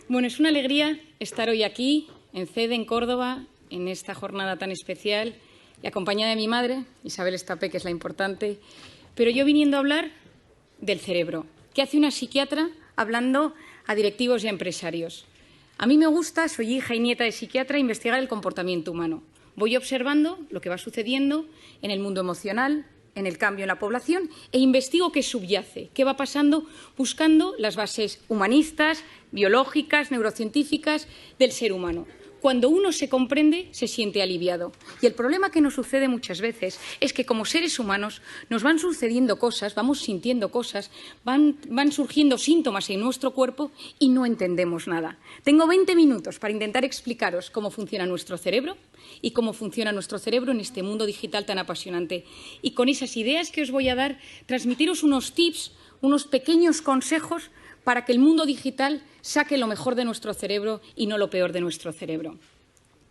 Bueno, es una alegría estar hoy aquí, en CEDE, en Córdoba, en esta jornada tan especial, y acompañada de mi madre, Isabel Estapé, que es la importante, pero yo viniendo a hablar del cerebro. ¿Qué hace una psiquiatra hablando a directivos y a empresarios? A mí me gusta, soy hija y nieta de psiquiatra, investigar el comportamiento humano. Voy observando lo que va sucediendo en el mundo emocional, en el cambio en la población, e investigo qué subyace, qué va pasando, buscando las bases humanistas, biológicas, neurocientíficas del ser humano. Cuando uno se comprende, se siente aliviado. Y el problema que nos sucede muchas veces es que como seres humanos nos van sucediendo cosas, vamos sintiendo cosas, van surgiendo síntomas en nuestro cuerpo y no entendemos nada. Tengo 20 minutos para intentar explicaros cómo funciona nuestro cerebro y cómo funciona nuestro cerebro en este mundo digital tan apasionante. Y con esas ideas que os voy a dar, transmitiros unos tips, unos pequeños consejos para que el mundo digital saque lo mejor de nuestro cerebro y no lo peor de nuestro cerebro.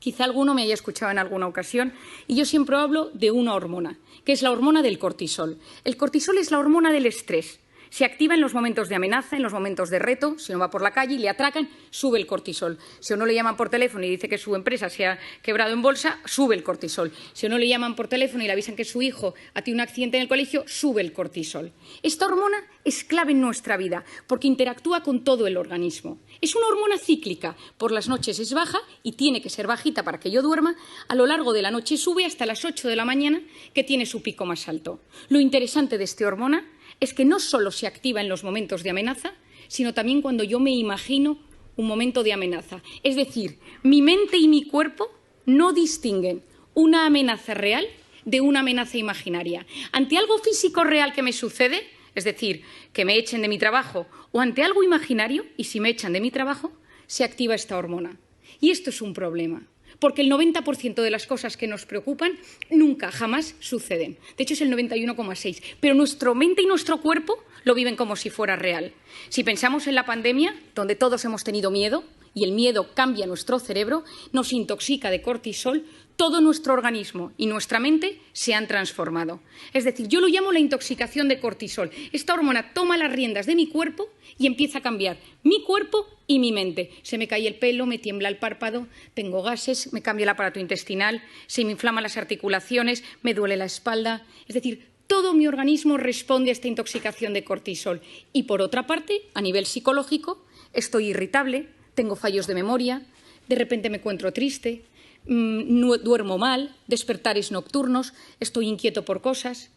Quizá alguno me haya escuchado en alguna ocasión y yo siempre hablo de una hormona, que es la hormona del cortisol. El cortisol es la hormona del estrés. Se activa en los momentos de amenaza, en los momentos de reto. Si uno va por la calle y le atracan, sube el cortisol. Si a uno le llaman por teléfono y dice que su empresa se ha quebrado en bolsa, sube el cortisol. Si a uno le llaman por teléfono y le avisan que su hijo ha tenido un accidente en el colegio, sube el cortisol. Esta hormona es clave en nuestra vida porque interactúa con todo el organismo. Es una hormona cíclica. Por las noches es baja y tiene que ser bajita para que yo duerma. A lo largo de la noche sube hasta las 8 de la mañana, que tiene su pico más alto. Lo interesante de esta hormona es que no solo se activa en los momentos de amenaza, sino también cuando yo me imagino un momento de amenaza. Es decir, mi mente y mi cuerpo no distinguen una amenaza real de una amenaza imaginaria. Ante algo físico real que me sucede, es decir, que me echen de mi trabajo, o ante algo imaginario, y si me echan de mi trabajo, se activa esta hormona. Y esto es un problema, porque el 90% de las cosas que nos preocupan nunca, jamás suceden. De hecho, es el 91,6%. Pero nuestra mente y nuestro cuerpo lo viven como si fuera real. Si pensamos en la pandemia, donde todos hemos tenido miedo, y el miedo cambia nuestro cerebro, nos intoxica de cortisol, todo nuestro organismo y nuestra mente se han transformado. Es decir, yo lo llamo la intoxicación de cortisol. Esta hormona toma las riendas de mi cuerpo y empieza a cambiar mi cuerpo y mi mente. Se me cae el pelo, me tiembla el párpado, tengo gases, me cambia el aparato intestinal, se me inflaman las articulaciones, me duele la espalda. Es decir, todo mi organismo responde a esta intoxicación de cortisol. Y por otra parte, a nivel psicológico, estoy irritable, tengo fallos de memoria, de repente me encuentro triste, duermo mal, despertares nocturnos, estoy inquieto por cosas.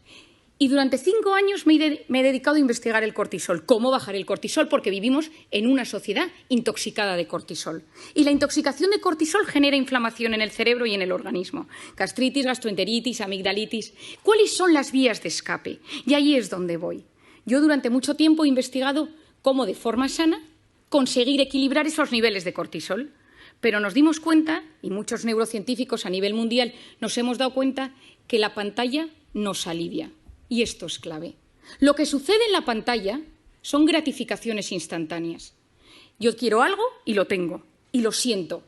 Y durante 5 años me he dedicado a investigar el cortisol, cómo bajar el cortisol, porque vivimos en una sociedad intoxicada de cortisol. Y la intoxicación de cortisol genera inflamación en el cerebro y en el organismo. Gastritis, gastroenteritis, amigdalitis. ¿Cuáles son las vías de escape? Y ahí es donde voy. Yo durante mucho tiempo he investigado cómo de forma sana conseguir equilibrar esos niveles de cortisol. Pero nos dimos cuenta, y muchos neurocientíficos a nivel mundial nos hemos dado cuenta, que la pantalla nos alivia. Y esto es clave. Lo que sucede en la pantalla son gratificaciones instantáneas. Yo quiero algo y lo tengo, y lo siento.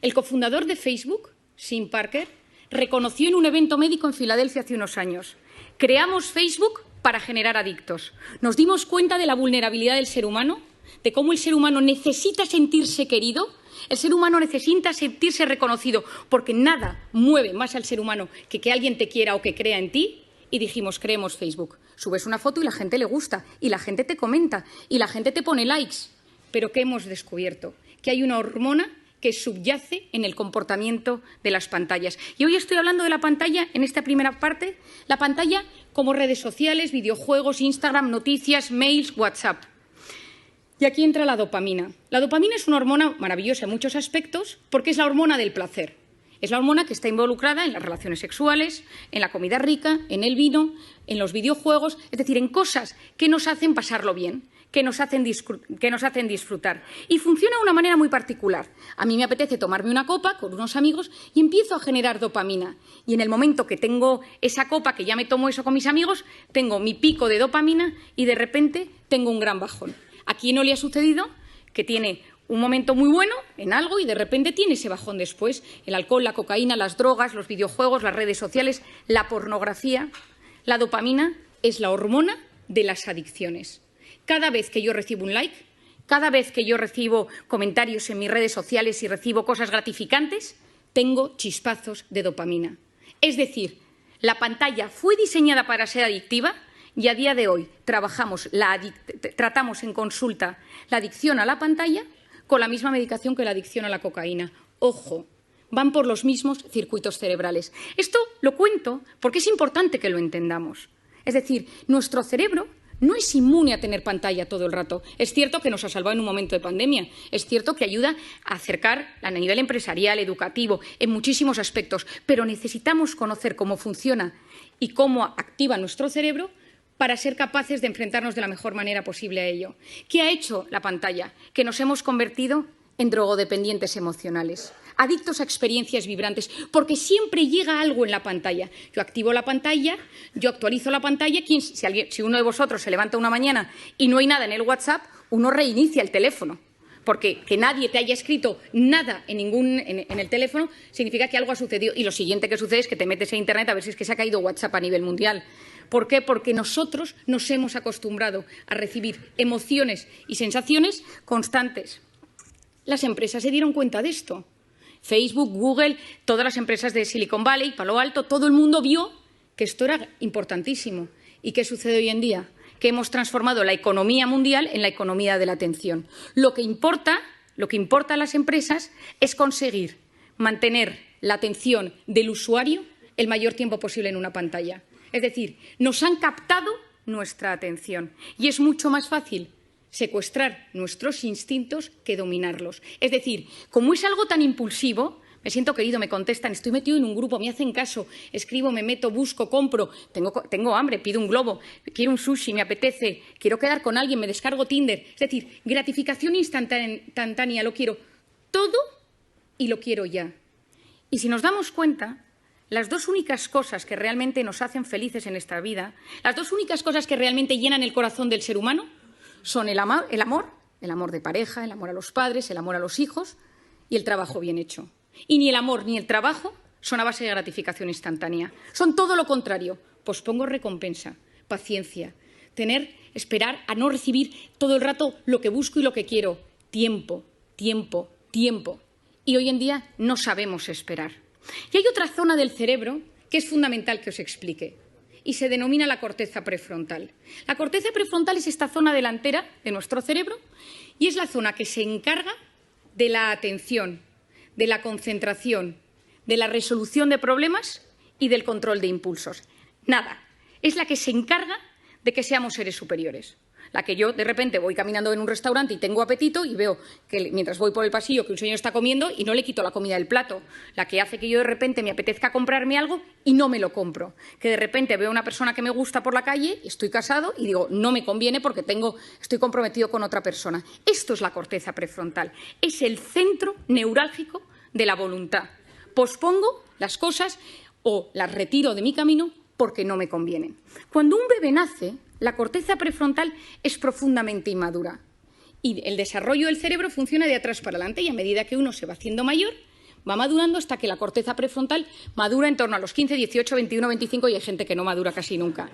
El cofundador de Facebook, Tim Parker, reconoció en un evento médico en Filadelfia hace unos años: creamos Facebook para generar adictos. Nos dimos cuenta de la vulnerabilidad del ser humano, de cómo el ser humano necesita sentirse querido. El ser humano necesita sentirse reconocido, porque nada mueve más al ser humano que alguien te quiera o que crea en ti. Y dijimos, creemos Facebook. Subes una foto y la gente le gusta, y la gente te comenta, y la gente te pone likes. Pero ¿qué hemos descubierto? Que hay una hormona que subyace en el comportamiento de las pantallas. Y hoy estoy hablando de la pantalla, en esta primera parte, la pantalla como redes sociales, videojuegos, Instagram, noticias, mails, WhatsApp. Y aquí entra la dopamina. La dopamina es una hormona maravillosa en muchos aspectos porque es la hormona del placer. Es la hormona que está involucrada en las relaciones sexuales, en la comida rica, en el vino, en los videojuegos, es decir, en cosas que nos hacen pasarlo bien, que nos hacen disfrutar. Y funciona de una manera muy particular. A mí me apetece tomarme una copa con unos amigos y empiezo a generar dopamina. Y en el momento que tengo esa copa, que ya me tomo eso con mis amigos, tengo mi pico de dopamina y de repente tengo un gran bajón. ¿A quién no le ha sucedido que tiene un momento muy bueno en algo y de repente tiene ese bajón después? El alcohol, la cocaína, las drogas, los videojuegos, las redes sociales, la pornografía. La dopamina es la hormona de las adicciones. Cada vez que yo recibo un like, Cada vez que yo recibo comentarios en mis redes sociales y recibo cosas gratificantes, tengo chispazos de dopamina. Es decir, la pantalla fue diseñada para ser adictiva y a día de hoy tratamos en consulta la adicción a la pantalla con la misma medicación que la adicción a la cocaína. Ojo, van por los mismos circuitos cerebrales. Esto lo cuento porque es importante que lo entendamos. Es decir, nuestro cerebro no es inmune a tener pantalla todo el rato. Es cierto que nos ha salvado en un momento de pandemia. Es cierto que ayuda a acercar a nivel empresarial, educativo, en muchísimos aspectos. Pero necesitamos conocer cómo funciona y cómo activa nuestro cerebro para ser capaces de enfrentarnos de la mejor manera posible a ello. ¿Qué ha hecho la pantalla? Que nos hemos convertido en drogodependientes emocionales, adictos a experiencias vibrantes, porque siempre llega algo en la pantalla. Yo activo la pantalla, yo actualizo la pantalla. Si uno de vosotros se levanta una mañana y no hay nada en el WhatsApp, uno reinicia el teléfono. Porque que nadie te haya escrito nada en el teléfono significa que algo ha sucedido. Y lo siguiente que sucede es que te metes en Internet a ver si es que se ha caído WhatsApp a nivel mundial. ¿Por qué? Porque nosotros nos hemos acostumbrado a recibir emociones y sensaciones constantes. Las empresas se dieron cuenta de esto. Facebook, Google, todas las empresas de Silicon Valley, Palo Alto, todo el mundo vio que esto era importantísimo. ¿Y qué sucede hoy en día? Que hemos transformado la economía mundial en la economía de la atención. Lo que importa a las empresas es conseguir mantener la atención del usuario el mayor tiempo posible en una pantalla. Es decir, nos han captado nuestra atención y es mucho más fácil secuestrar nuestros instintos que dominarlos. Es decir, como es algo tan impulsivo, me siento querido, me contestan, estoy metido en un grupo, me hacen caso, escribo, me meto, busco, compro, tengo hambre, pido un globo, quiero un sushi, me apetece, quiero quedar con alguien, me descargo Tinder. Es decir, gratificación instantánea, lo quiero todo y lo quiero ya. Y si nos damos cuenta, las dos únicas cosas que realmente nos hacen felices en esta vida, las dos únicas cosas que realmente llenan el corazón del ser humano, son el amor de pareja, el amor a los padres, el amor a los hijos y el trabajo bien hecho. Y ni el amor ni el trabajo son a base de gratificación instantánea. Son todo lo contrario. Pospongo recompensa, paciencia, esperar a no recibir todo el rato lo que busco y lo que quiero. Tiempo, tiempo, tiempo. Y hoy en día no sabemos esperar. Y hay otra zona del cerebro que es fundamental que os explique. Y se denomina la corteza prefrontal. La corteza prefrontal es esta zona delantera de nuestro cerebro y es la zona que se encarga de la atención, de la concentración, de la resolución de problemas y del control de impulsos. Nada, es la que se encarga de que seamos seres superiores. La que yo, de repente, voy caminando en un restaurante y tengo apetito y veo que mientras voy por el pasillo que un señor está comiendo y no le quito la comida del plato. La que hace que yo de repente me apetezca comprarme algo y no me lo compro. Que de repente veo a una persona que me gusta por la calle, estoy casado y digo, no me conviene porque estoy comprometido con otra persona. Esto es la corteza prefrontal. Es el centro neurálgico de la voluntad. Pospongo las cosas o las retiro de mi camino porque no me convienen. Cuando un bebé nace, la corteza prefrontal es profundamente inmadura y el desarrollo del cerebro funciona de atrás para adelante y a medida que uno se va haciendo mayor, va madurando hasta que la corteza prefrontal madura en torno a los 15, 18, 21, 25 y hay gente que no madura casi nunca.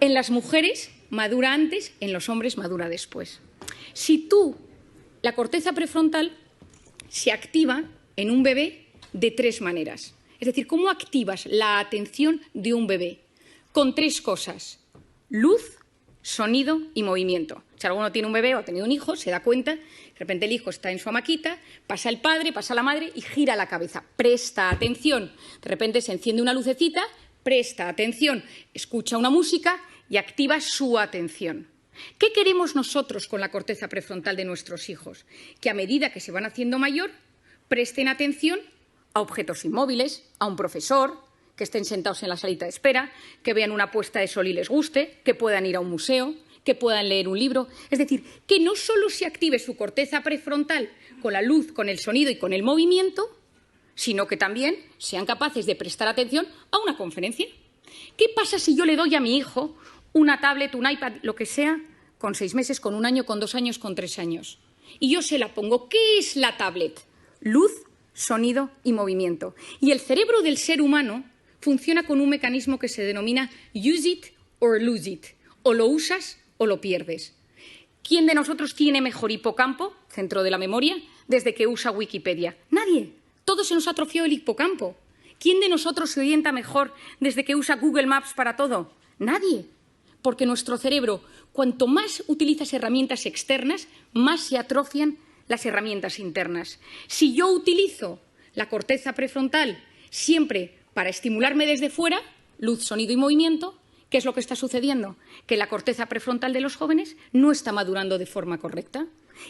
En las mujeres madura antes, en los hombres madura después. La corteza prefrontal se activa en un bebé de tres maneras. Es decir, ¿cómo activas la atención de un bebé? Con tres cosas: luz, sonido y movimiento. Si alguno tiene un bebé o ha tenido un hijo, se da cuenta, de repente el hijo está en su hamaquita, pasa el padre, pasa la madre y gira la cabeza. Presta atención. De repente se enciende una lucecita, presta atención, escucha una música y activa su atención. ¿Qué queremos nosotros con la corteza prefrontal de nuestros hijos? Que a medida que se van haciendo mayor, presten atención a objetos inmóviles, a un profesor, que estén sentados en la salita de espera, que vean una puesta de sol y les guste, que puedan ir a un museo, que puedan leer un libro. Es decir, que no solo se active su corteza prefrontal con la luz, con el sonido y con el movimiento, sino que también sean capaces de prestar atención a una conferencia. ¿Qué pasa si yo le doy a mi hijo una tablet, un iPad, lo que sea, con 6 meses, con 1 año, con 2 años, con 3 años? Y yo se la pongo. ¿Qué es la tablet? Luz, sonido y movimiento. Y el cerebro del ser humano funciona con un mecanismo que se denomina use it or lose it. O lo usas o lo pierdes. ¿Quién de nosotros tiene mejor hipocampo, centro de la memoria, desde que usa Wikipedia? Nadie. Todos se nos atrofió el hipocampo. ¿Quién de nosotros se orienta mejor desde que usa Google Maps para todo? Nadie. Porque nuestro cerebro, cuanto más utilizas herramientas externas, más se atrofian las herramientas internas. Si yo utilizo la corteza prefrontal siempre para estimularme desde fuera, luz, sonido y movimiento, ¿qué es lo que está sucediendo? Que la corteza prefrontal de los jóvenes no está madurando de forma correcta.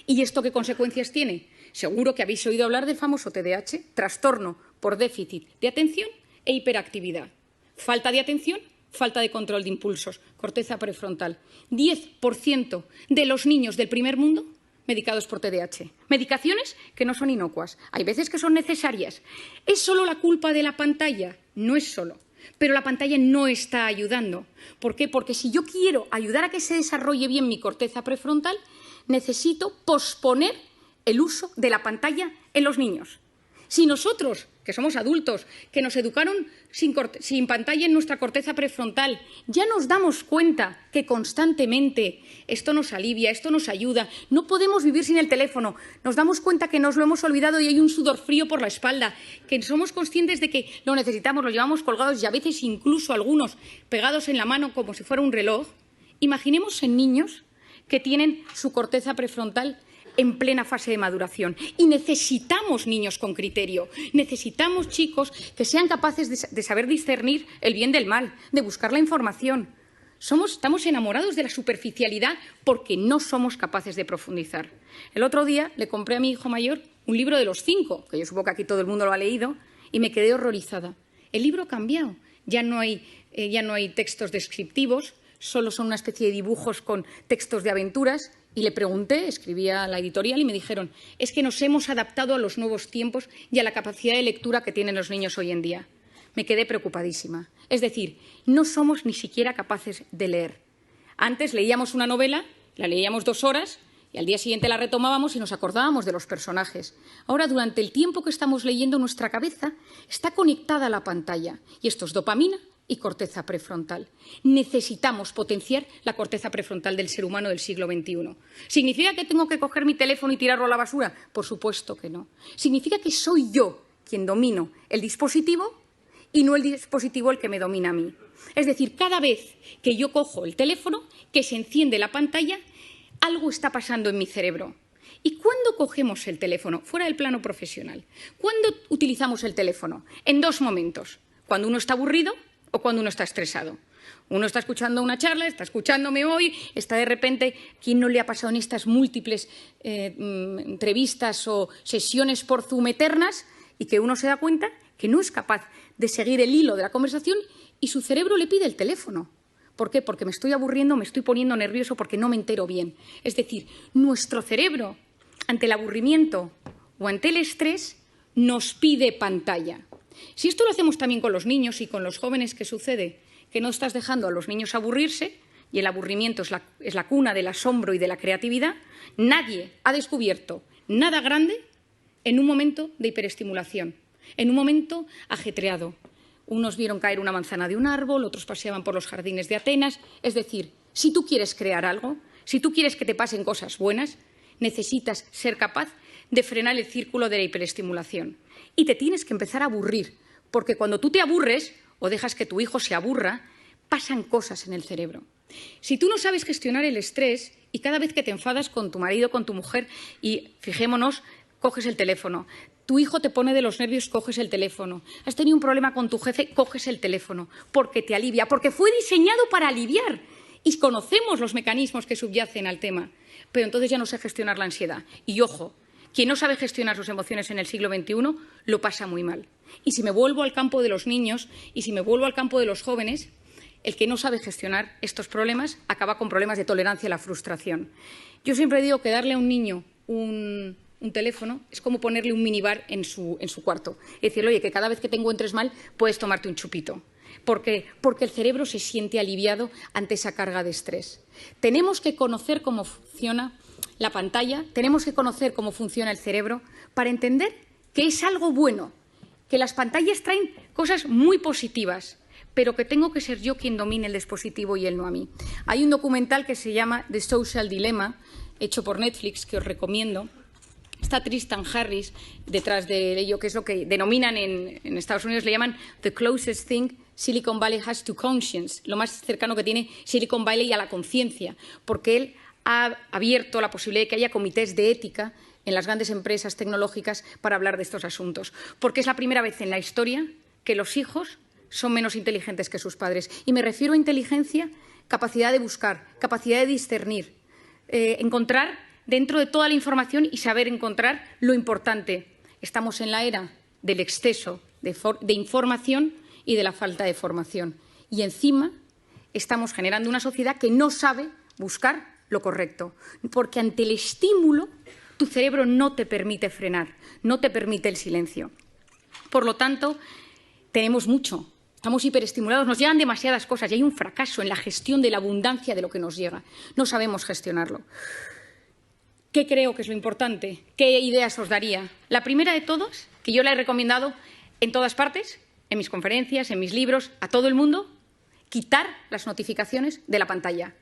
¿Y esto qué consecuencias tiene? Seguro que habéis oído hablar del famoso TDAH, trastorno por déficit de atención e hiperactividad. Falta de atención, falta de control de impulsos, corteza prefrontal. 10% de los niños del primer mundo medicados por TDAH. Medicaciones que no son inocuas. Hay veces que son necesarias. ¿Es solo la culpa de la pantalla? No es solo. Pero la pantalla no está ayudando. ¿Por qué? Porque si yo quiero ayudar a que se desarrolle bien mi corteza prefrontal, necesito posponer el uso de la pantalla en los niños. Si nosotros, que somos adultos, que nos educaron sin pantalla en nuestra corteza prefrontal, ya nos damos cuenta que constantemente esto nos alivia, esto nos ayuda, no podemos vivir sin el teléfono, nos damos cuenta que nos lo hemos olvidado y hay un sudor frío por la espalda, que somos conscientes de que lo necesitamos, lo llevamos colgados y a veces incluso algunos pegados en la mano como si fuera un reloj. Imaginemos en niños que tienen su corteza prefrontal en plena fase de maduración. Y necesitamos niños con criterio, necesitamos chicos que sean capaces de saber discernir el bien del mal, de buscar la información. Estamos enamorados de la superficialidad porque no somos capaces de profundizar. El otro día le compré a mi hijo mayor un libro de los 5, que yo supongo que aquí todo el mundo lo ha leído, y me quedé horrorizada. El libro ha cambiado, ya no hay textos descriptivos, solo son una especie de dibujos con textos de aventuras. Y le pregunté, escribía a la editorial y me dijeron, es que nos hemos adaptado a los nuevos tiempos y a la capacidad de lectura que tienen los niños hoy en día. Me quedé preocupadísima. Es decir, no somos ni siquiera capaces de leer. Antes leíamos una novela, la leíamos 2 horas y al día siguiente la retomábamos y nos acordábamos de los personajes. Ahora, durante el tiempo que estamos leyendo, nuestra cabeza está conectada a la pantalla y esto es dopamina y corteza prefrontal. Necesitamos potenciar la corteza prefrontal del ser humano del siglo XXI. ¿Significa que tengo que coger mi teléfono y tirarlo a la basura? Por supuesto que no. Significa que soy yo quien domino el dispositivo y no el dispositivo el que me domina a mí. Es decir, cada vez que yo cojo el teléfono, que se enciende la pantalla, algo está pasando en mi cerebro. ¿Y cuándo cogemos el teléfono? Fuera del plano profesional. ¿Cuándo utilizamos el teléfono? En 2 momentos. Cuando uno está aburrido o cuando uno está estresado. Uno está escuchando una charla, está escuchándome hoy, está de repente, ¿quién no le ha pasado en estas múltiples entrevistas o sesiones por Zoom eternas? Y que uno se da cuenta que no es capaz de seguir el hilo de la conversación y su cerebro le pide el teléfono. ¿Por qué? Porque me estoy aburriendo, me estoy poniendo nervioso porque no me entero bien. Es decir, nuestro cerebro, ante el aburrimiento o ante el estrés, nos pide pantalla. Si esto lo hacemos también con los niños y con los jóvenes, ¿qué sucede? Que no estás dejando a los niños aburrirse y el aburrimiento es la cuna del asombro y de la creatividad. Nadie ha descubierto nada grande en un momento de hiperestimulación, en un momento ajetreado. Unos vieron caer una manzana de un árbol, otros paseaban por los jardines de Atenas. Es decir, si tú quieres crear algo, si tú quieres que te pasen cosas buenas, necesitas ser capaz de frenar el círculo de la hiperestimulación. Y te tienes que empezar a aburrir, porque cuando tú te aburres o dejas que tu hijo se aburra, pasan cosas en el cerebro. Si tú no sabes gestionar el estrés y cada vez que te enfadas con tu marido, con tu mujer y, fijémonos, coges el teléfono, tu hijo te pone de los nervios, coges el teléfono, has tenido un problema con tu jefe, coges el teléfono, porque te alivia, porque fue diseñado para aliviar y conocemos los mecanismos que subyacen al tema, pero entonces ya no sé gestionar la ansiedad. Y ojo, quien no sabe gestionar sus emociones en el siglo XXI lo pasa muy mal. Y si me vuelvo al campo de los niños y si me vuelvo al campo de los jóvenes, el que no sabe gestionar estos problemas acaba con problemas de tolerancia a la frustración. Yo siempre digo que darle a un niño un teléfono es como ponerle un minibar en su cuarto. Y decirle, oye, que cada vez que te encuentres mal puedes tomarte un chupito. Porque el cerebro se siente aliviado ante esa carga de estrés. Tenemos que conocer cómo funciona la pantalla, tenemos que conocer cómo funciona el cerebro para entender que es algo bueno, que las pantallas traen cosas muy positivas, pero que tengo que ser yo quien domine el dispositivo y él no a mí. Hay un documental que se llama The Social Dilemma, hecho por Netflix que os recomiendo. Está Tristan Harris detrás de ello, que es lo que denominan en Estados Unidos, le llaman the closest thing Silicon Valley has to conscience, lo más cercano que tiene Silicon Valley a la conciencia, porque él ha abierto la posibilidad de que haya comités de ética en las grandes empresas tecnológicas para hablar de estos asuntos, porque es la primera vez en la historia que los hijos son menos inteligentes que sus padres. Y me refiero a inteligencia, capacidad de buscar, capacidad de discernir, encontrar dentro de toda la información y saber encontrar lo importante. Estamos en la era del exceso de información y de la falta de formación. Y encima estamos generando una sociedad que no sabe buscar lo correcto, porque ante el estímulo tu cerebro no te permite frenar, no te permite el silencio. Por lo tanto, tenemos mucho, estamos hiperestimulados, nos llegan demasiadas cosas y hay un fracaso en la gestión de la abundancia de lo que nos llega. No sabemos gestionarlo. ¿Qué creo que es lo importante? ¿Qué ideas os daría? La primera de todas, que yo la he recomendado en todas partes, en mis conferencias, en mis libros, a todo el mundo, quitar las notificaciones de la pantalla.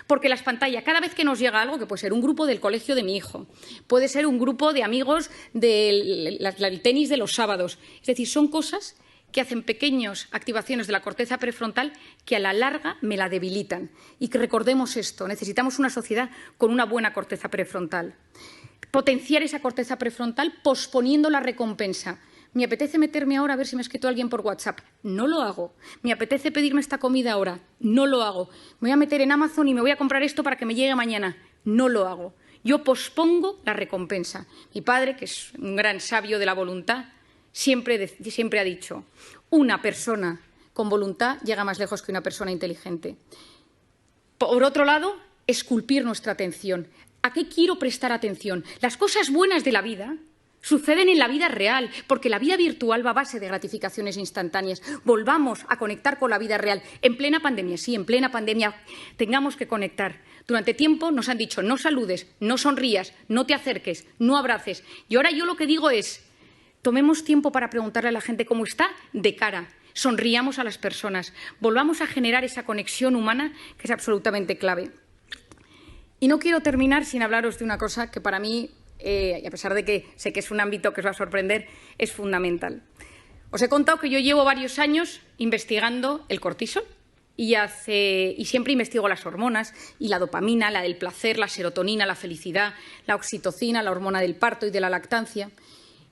Porque las pantallas, cada vez que nos llega algo, que puede ser un grupo del colegio de mi hijo, puede ser un grupo de amigos del tenis de los sábados, es decir, son cosas que hacen pequeñas activaciones de la corteza prefrontal que a la larga me la debilitan. Y que recordemos esto, necesitamos una sociedad con una buena corteza prefrontal. Potenciar esa corteza prefrontal posponiendo la recompensa. Me apetece meterme ahora a ver si me ha escrito alguien por WhatsApp. No lo hago. Me apetece pedirme esta comida ahora. No lo hago. Me voy a meter en Amazon y me voy a comprar esto para que me llegue mañana. No lo hago. Yo pospongo la recompensa. Mi padre, que es un gran sabio de la voluntad, siempre ha dicho, una persona con voluntad llega más lejos que una persona inteligente. Por otro lado, esculpir nuestra atención. ¿A qué quiero prestar atención? Las cosas buenas de la vida suceden en la vida real, porque la vida virtual va a base de gratificaciones instantáneas. Volvamos a conectar con la vida real. En plena pandemia, sí, en plena pandemia tengamos que conectar. Durante tiempo nos han dicho no saludes, no sonrías, no te acerques, no abraces. Y ahora yo lo que digo es, tomemos tiempo para preguntarle a la gente cómo está de cara. Sonriamos a las personas. Volvamos a generar esa conexión humana que es absolutamente clave. Y no quiero terminar sin hablaros de una cosa que para mí, y a pesar de que sé que es un ámbito que os va a sorprender, es fundamental. Os he contado que yo llevo varios años investigando el cortisol y siempre investigo las hormonas y la dopamina, la del placer, la serotonina, la felicidad, la oxitocina, la hormona del parto y de la lactancia.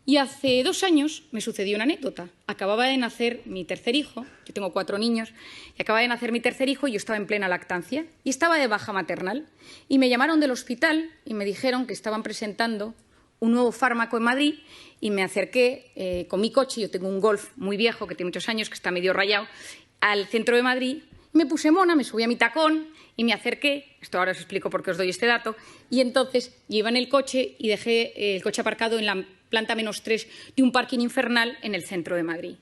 Y hace 2 años me sucedió una anécdota. Acababa de nacer mi tercer hijo, yo tengo 4 niños, y acababa de nacer mi tercer hijo y yo estaba en plena lactancia y estaba de baja maternal. Y me llamaron del hospital y me dijeron que estaban presentando un nuevo fármaco en Madrid y me acerqué con mi coche, yo tengo un Golf muy viejo que tiene muchos años, que está medio rayado, al centro de Madrid. Me puse mona, me subí a mi tacón y me acerqué, esto ahora os explico por qué os doy este dato, y entonces yo iba en el coche y dejé el coche aparcado en la planta -3 de un parking infernal en el centro de Madrid.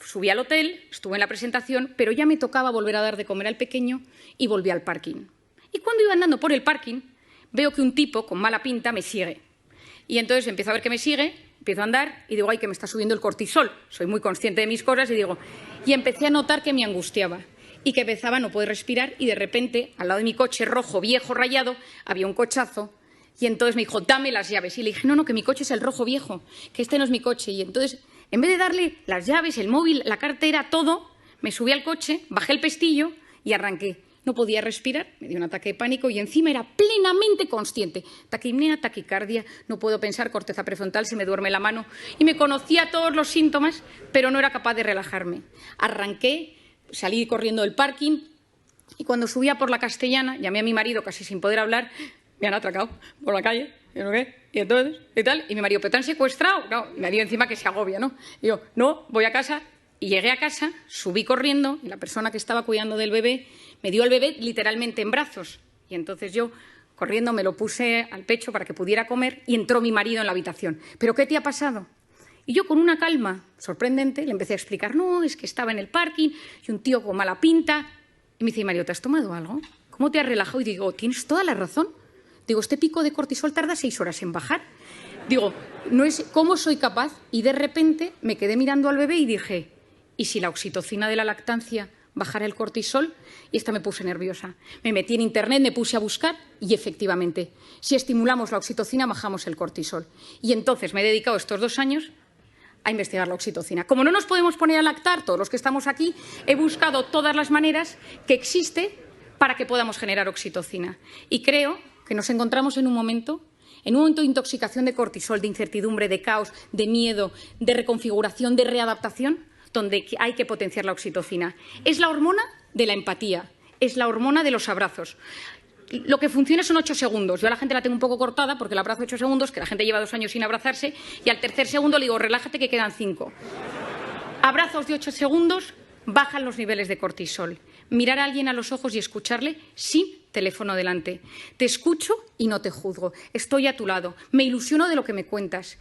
Subí al hotel, estuve en la presentación, pero ya me tocaba volver a dar de comer al pequeño y volví al parking. Y cuando iba andando por el parking, veo que un tipo con mala pinta me sigue. Y entonces empiezo a ver que me sigue, empiezo a andar y digo, ay, que me está subiendo el cortisol. Soy muy consciente de mis cosas y empecé a notar que me angustiaba y que empezaba a no poder respirar y de repente, al lado de mi coche rojo, viejo, rayado, había un cochazo. Y entonces me dijo, dame las llaves. Y le dije, no, que mi coche es el rojo viejo, que este no es mi coche. Y entonces, en vez de darle las llaves, el móvil, la cartera, todo, me subí al coche, bajé el pestillo y arranqué. No podía respirar, me dio un ataque de pánico y encima era plenamente consciente. Taquipnea, taquicardia, no puedo pensar, corteza prefrontal, se me duerme la mano. Y me conocía todos los síntomas, pero no era capaz de relajarme. Arranqué, salí corriendo del parking y cuando subía por la Castellana, llamé a mi marido casi sin poder hablar. Me han atracado por la calle, y entonces, y tal, y mi marido, ¿pero te han secuestrado? No, y me dio encima que se agobia, ¿no? Y yo, no, voy a casa, y llegué a casa, subí corriendo, y la persona que estaba cuidando del bebé me dio al bebé literalmente en brazos, y entonces yo, corriendo, me lo puse al pecho para que pudiera comer, y entró mi marido en la habitación. ¿Pero qué te ha pasado? Y yo, con una calma sorprendente, le empecé a explicar, no, es que estaba en el parking, y un tío con mala pinta, y me dice, Mario, ¿te has tomado algo? ¿Cómo te has relajado? Y digo, tienes toda la razón. Digo, este pico de cortisol tarda 6 horas en bajar. Digo, no es ¿cómo soy capaz? Y de repente me quedé mirando al bebé y dije, ¿y si la oxitocina de la lactancia bajar el cortisol y esta me puse nerviosa. Me metí en Internet, me puse a buscar y efectivamente, si estimulamos la oxitocina, bajamos el cortisol. Y entonces me he dedicado estos 2 años a investigar la oxitocina. Como no nos podemos poner a lactar, todos los que estamos aquí, he buscado todas las maneras que existe para que podamos generar oxitocina. Y creo que nos encontramos en un momento de intoxicación de cortisol, de incertidumbre, de caos, de miedo, de reconfiguración, de readaptación, donde hay que potenciar la oxitocina. Es la hormona de la empatía, es la hormona de los abrazos. Lo que funciona son 8 segundos. Yo a la gente la tengo un poco cortada porque la abrazo 8 segundos, que la gente lleva 2 años sin abrazarse, y al tercer segundo le digo, relájate que quedan 5. Abrazos de 8 segundos bajan los niveles de cortisol. Mirar a alguien a los ojos y escucharle sin teléfono delante. Te escucho y no te juzgo. Estoy a tu lado. Me ilusiono de lo que me cuentas.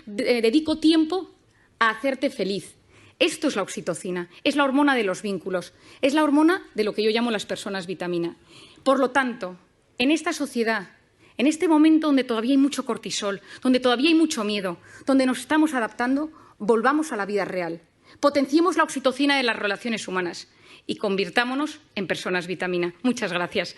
Dedico tiempo a hacerte feliz. Esto es la oxitocina, es la hormona de los vínculos, es la hormona de lo que yo llamo las personas vitamina. Por lo tanto, en esta sociedad, en este momento donde todavía hay mucho cortisol, donde todavía hay mucho miedo, donde nos estamos adaptando, volvamos a la vida real. Potenciemos la oxitocina de las relaciones humanas y convirtámonos en personas vitamina. Muchas gracias.